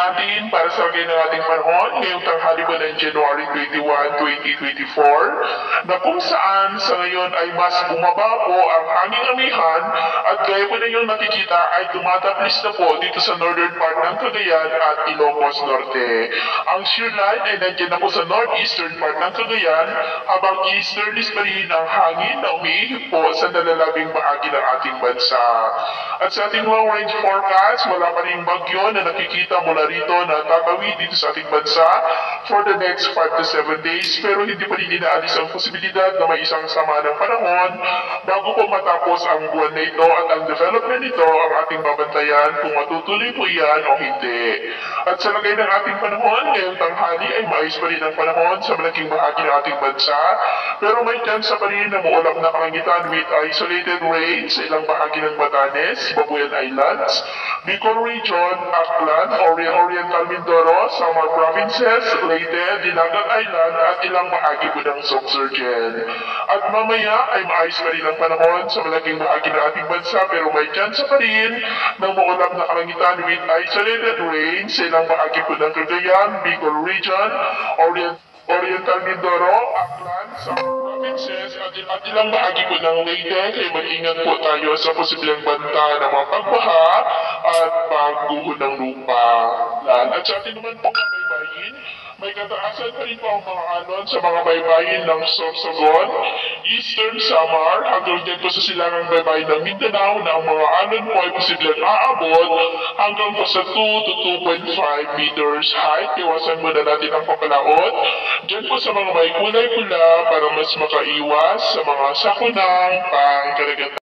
natin para sa lagay ng ating panahon ngayong tanghali ba ng January 21, 2024 na kung saan sa ngayon ay mas bumaba po ang hanging amihan at gaya po ninyong nakikita ay tumataplis na po dito sa northern part ng Cagayan at Ilocos Norte. Ang shear line ay nandiyan na po sa northeastern part ng Cagayan habang easterlies pa rin ang hangin na umiihip po sa nalalabing bahagi ng ating bansa. At sa ating long range forecast, wala pa rin bagyo na nakikita mula rito na tatawid dito sa ating bansa for the next 5 to 7 days pero hindi pa rin inaalis ang posibilidad na may isang sama ng panahon bago po matapos ang buwan na ito at ang development nito ang ating babantayan kung matutuloy po yan o hindi. At sa lagay ng ating panahon, ngayong tanghali ay maayos pa rin ang panahon sa malaking bahagi ng ating bansa pero may chance pa rin na muulap na kalangitan with isolated rain sa ilang bahagi ng Batanes, Babuyan Islands, Bicol Region, Aklan, Oriental Mindoro, Samar Provinces, Leyte, Dinagat Island at ilang bahagi po ng Sorsogon. At mamaya ay maayos pa rin ang panahon sa malaking bahagi ng ating bansa pero may chance pa rin ng maulap na kalangitan with isolated rain sa ilang bahagi po ng Cagayan, Bicol Region, Oriental Mindoro, Aklan, Samar Provinces at ilang bahagi po ng Leyte kaya mag-ingat po tayo sa posibleng banta ng mga pagbaha at pagguho ng lupa. At sa atin naman po mga baybayin, may kataasan pa rin po ang mga alon sa mga baybayin ng Sorsogon, Eastern Samar, hanggang dyan po sa silangang baybayin ng Mindanao na ang mga alon po ay posibleng aabot hanggang po sa 2 to 2.5 meters height. Iwasan muna natin ang papalaot dyan po sa mga may kulay pula para mas makaiwas sa mga sakunang pangkaragatan.